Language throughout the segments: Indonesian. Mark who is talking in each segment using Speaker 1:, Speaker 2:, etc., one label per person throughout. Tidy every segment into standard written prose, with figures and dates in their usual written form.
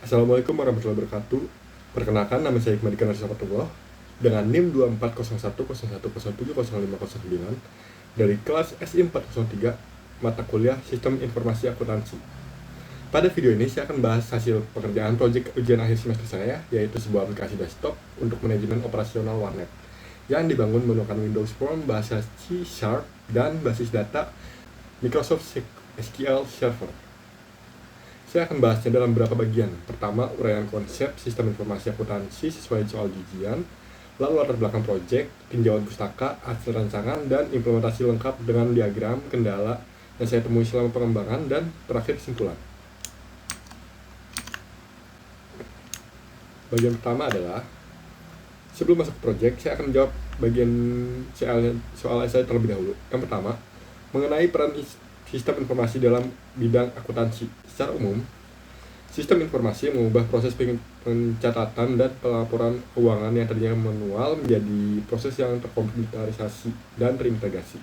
Speaker 1: Assalamualaikum warahmatullahi wabarakatuh. Perkenalkan, nama saya Iqmadi Kanar Safatullah dengan NIM 240101070509 dari kelas SI 403 mata kuliah Sistem Informasi Akuntansi. Pada video ini saya akan bahas hasil pekerjaan proyek ujian akhir semester saya, yaitu sebuah aplikasi desktop untuk manajemen operasional warnet yang dibangun menggunakan Windows Form, bahasa C# dan basis data Microsoft SQL Server. Saya akan bahasnya dalam beberapa bagian. Pertama, uraian konsep sistem informasi akuntansi sesuai soal ujian, lalu latar belakang proyek, tinjauan pustaka, hasil rancangan, dan implementasi lengkap dengan diagram, kendala yang saya temui selama pengembangan, dan terakhir kesimpulan. Bagian pertama adalah, sebelum masuk ke proyek, saya akan menjawab bagian soal saya terlebih dahulu. Yang pertama, mengenai peran sistem informasi dalam bidang akuntansi. Secara umum, sistem informasi mengubah proses pencatatan dan pelaporan keuangan yang tadinya manual menjadi proses yang terkomputerisasi dan terintegrasi.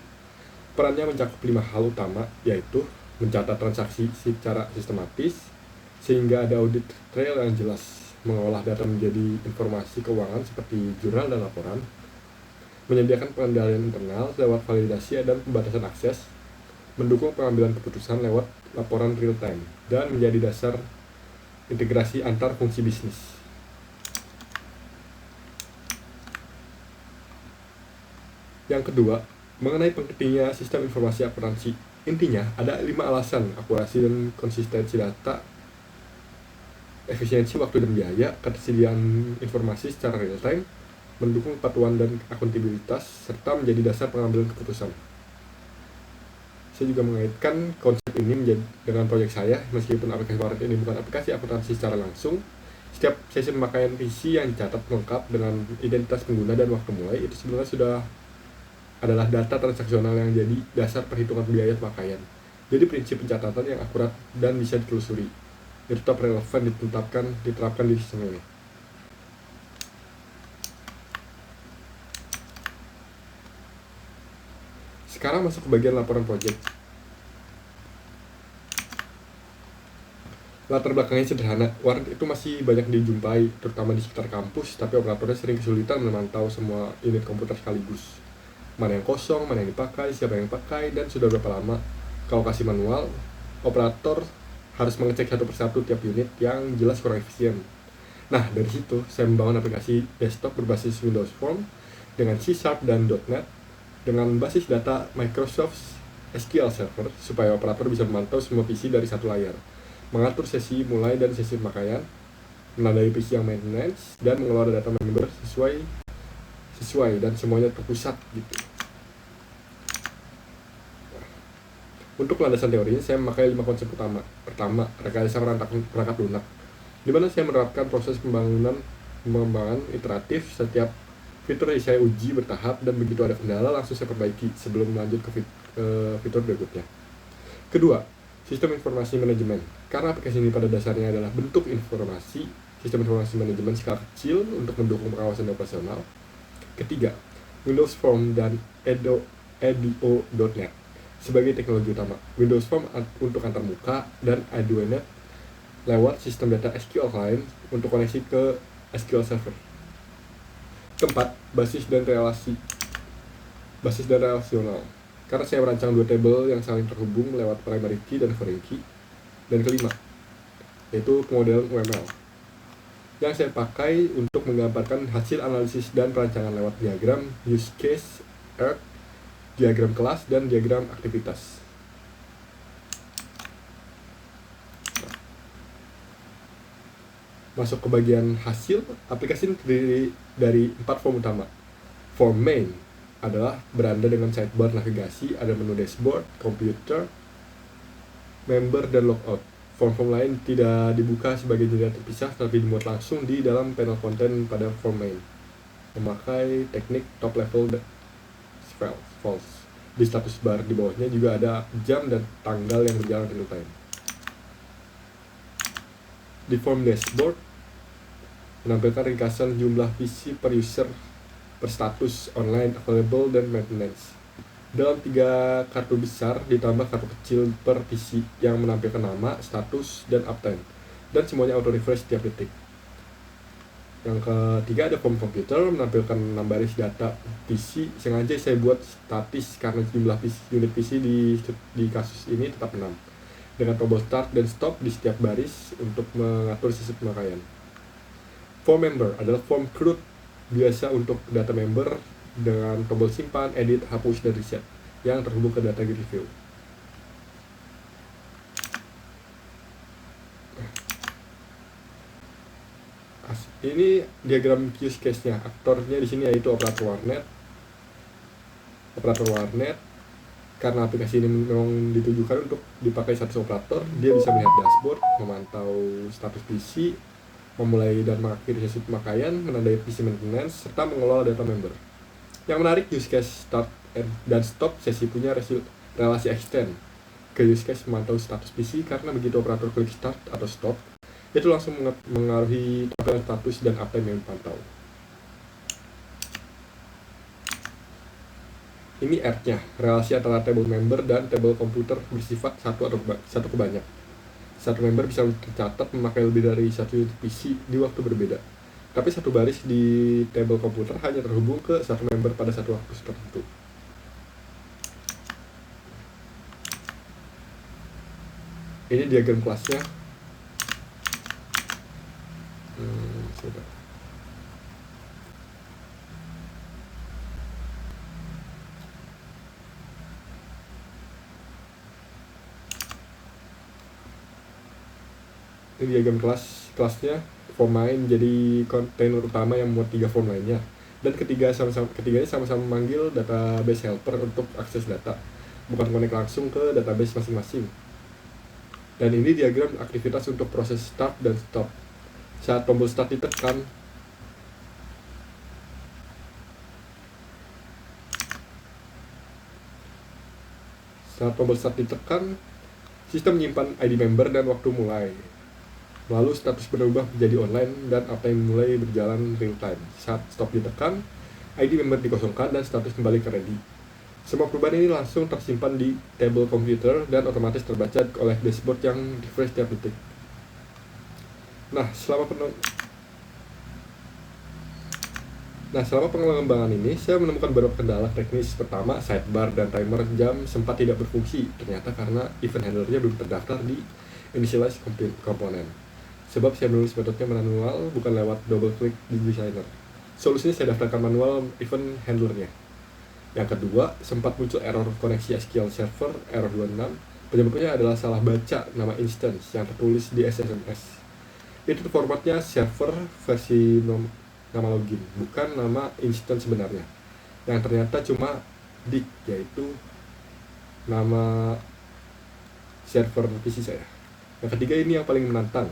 Speaker 1: Perannya mencakup 5 hal utama, yaitu mencatat transaksi secara sistematis sehingga ada audit trail yang jelas, mengolah data menjadi informasi keuangan seperti jurnal dan laporan, menyediakan pengendalian internal lewat validasi dan pembatasan akses, mendukung pengambilan keputusan lewat laporan real time, dan menjadi dasar integrasi antar fungsi bisnis. Yang kedua, mengenai pentingnya sistem informasi akuntansi. Intinya, ada 5 alasan: akurasi dan konsistensi data, efisiensi waktu dan biaya, ketersediaan informasi secara real time, mendukung kepatuhan dan akuntabilitas, serta menjadi dasar pengambilan keputusan. Saya juga mengaitkan konsep ini dengan proyek saya, meskipun aplikasi warnet ini bukan aplikasi akuntansi secara langsung. Setiap sesi pemakaian PC yang dicatat lengkap dengan identitas pengguna dan waktu mulai, itu sebenarnya sudah adalah data transaksional yang jadi dasar perhitungan biaya pemakaian. Jadi prinsip pencatatan yang akurat dan bisa ditelusuri, itu tetap relevan diterapkan di sistem ini. Sekarang masuk ke bagian laporan proyek. Latar belakangnya sederhana, warnet itu masih banyak dijumpai, terutama di sekitar kampus, tapi operatornya sering kesulitan memantau semua unit komputer sekaligus. Mana yang kosong, mana yang dipakai, siapa yang pakai, dan sudah berapa lama. Kalau kasih manual, operator harus mengecek satu persatu tiap unit yang jelas kurang efisien. Nah, dari situ saya membangun aplikasi desktop berbasis Windows Form dengan C# dan .NET dengan basis data Microsoft SQL Server supaya operator bisa memantau semua PC dari satu layar, mengatur sesi mulai dan sesi pemakaian, menandai PC yang maintenance, dan mengelola data member sesuai dan semuanya terpusat gitu. Untuk landasan teorinya, saya memakai 5 konsep utama. Pertama, rekayasa perangkat lunak, di mana saya menerapkan proses pengembangan iteratif. Setiap fitur yang saya uji bertahap, dan begitu ada kendala langsung saya perbaiki sebelum lanjut ke fitur berikutnya. Kedua, sistem informasi manajemen. Karena aplikasi ini pada dasarnya adalah bentuk informasi, sistem informasi manajemen skala kecil untuk mendukung pengawasan operasional. Ketiga, Windows Form dan ADO.NET sebagai teknologi utama. Windows Form untuk antarmuka dan ADO.NET lewat sistem data SQL Client untuk koneksi ke SQL Server. Keempat, basis dan relasional. Karena saya merancang 2 tabel yang saling terhubung lewat primary key dan foreign key. Dan kelima, yaitu pemodelan UML yang saya pakai untuk menggambarkan hasil analisis dan perancangan lewat diagram use case, diagram kelas, dan diagram aktivitas. Masuk ke bagian hasil, aplikasi ini terdiri dari 4 form utama. Form main adalah beranda dengan sidebar navigasi, ada menu dashboard, komputer, member, dan logout. Form-form lain tidak dibuka sebagai jendela terpisah, tapi dimuat langsung di dalam panel konten pada form main. Memakai teknik top level false. Di status bar di bawahnya juga ada jam dan tanggal yang berjalan real time. Di form dashboard menampilkan ringkasan jumlah PC per user, per status, online, available, dan maintenance. Dalam 3 kartu besar ditambah kartu kecil per PC yang menampilkan nama, status, dan uptime. dan semuanya auto refresh setiap detik. Yang ketiga ada form komputer, menampilkan 6 baris data PC. Sengaja saya buat statis karena jumlah unit PC di kasus ini tetap 6, dengan tombol start dan stop di setiap baris untuk mengatur sisi pemakaian. Form member adalah form CRUD biasa untuk data member dengan tombol simpan, edit, hapus, dan reset yang terhubung ke data grid view. Ini diagram use case-nya. Aktornya di sini yaitu operator warnet. Karena aplikasi ini memang ditujukan untuk dipakai satu operator, dia bisa melihat dashboard, memantau status PC, memulai dan mengakhiri sesi pemakaian, menandai PC maintenance, serta mengelola data member. Yang menarik, use case start dan stop sesi punya relasi extend ke use case memantau status PC, karena begitu operator klik start atau stop, itu langsung mengaruhi tampilan status dan uptime yang dipantau. Ini R-nya, relasi antara table member dan table komputer bersifat satu ke banyak. Satu member bisa tercatat memakai lebih dari satu unit PC di waktu berbeda. Tapi satu baris di table komputer hanya terhubung ke satu member pada satu waktu tertentu. Ini diagram kelasnya. Ini diagram kelasnya. Form main jadi kontainer utama yang memuat 3 form lainnya, dan ketiganya sama-sama memanggil database helper untuk akses data, bukan connect langsung ke database masing-masing. Dan ini diagram aktivitas untuk proses start dan stop. Saat tombol start ditekan, sistem menyimpan ID member dan waktu mulai. Lalu status berubah menjadi online dan uptime mulai berjalan real time. Saat stop ditekan, ID member dikosongkan dan status kembali ke ready. Semua perubahan ini langsung tersimpan di table komputer dan otomatis terbaca oleh dashboard yang refresh setiap detik. Nah, selama pengembangan ini, saya menemukan beberapa kendala teknis. Pertama, sidebar dan timer jam sempat tidak berfungsi, ternyata karena event handlernya belum terdaftar di initialize komponen. Sebab saya menulis metodenya manual, bukan lewat double klik di designer. Solusinya saya daftarkan manual event handlernya. Yang kedua, sempat muncul error koneksi SQL Server, error 26. Penyebabnya adalah salah baca nama instance yang tertulis di SSMS. Itu formatnya server versi nama login, bukan nama instance sebenarnya, yang ternyata cuma dict, yaitu nama server PC saya. Yang ketiga, ini yang paling menantang.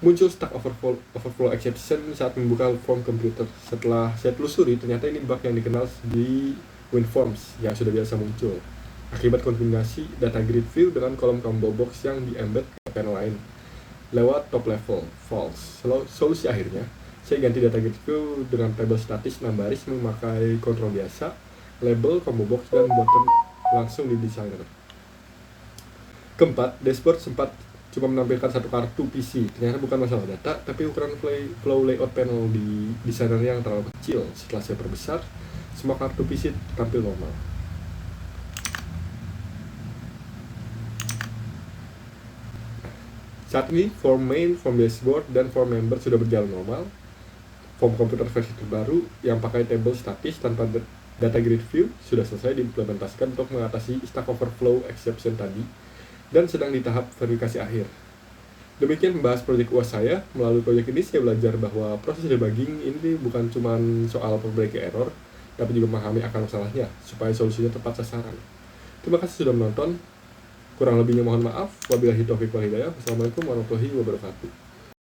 Speaker 1: Muncul Stack Overflow exception saat membuka form komputer. Setelah saya telusuri, ternyata ini bug yang dikenal di WinForms yang sudah biasa muncul akibat kombinasi data grid view dengan kolom combo box yang di-embed ke panel lain lewat top level false. Solusi akhirnya, saya ganti data grid view dengan table statis 6 baris memakai kontrol biasa, label, combo box, dan button langsung di designer. Keempat, dashboard sempat cuma menampilkan satu kartu PC. Ternyata bukan masalah data, tapi ukuran flow layout panel di designer yang terlalu kecil. Setelah saya perbesar, semua kartu PC tampil normal. Saat ini, form main, form dashboard, dan form member sudah berjalan normal. Form komputer versi terbaru yang pakai table statis tanpa data grid view sudah selesai diimplementasikan untuk mengatasi Stack Overflow exception tadi, dan sedang di tahap verifikasi akhir. Demikian membahas proyek UAS saya. Melalui proyek ini saya belajar bahwa proses debugging ini bukan cuma soal perbaiki error, tapi juga memahami akar masalahnya supaya solusinya tepat sasaran. Terima kasih sudah menonton. Kurang lebihnya mohon maaf. Wabillahi taufiq wal hidayah. Wassalamualaikum warahmatullahi wabarakatuh.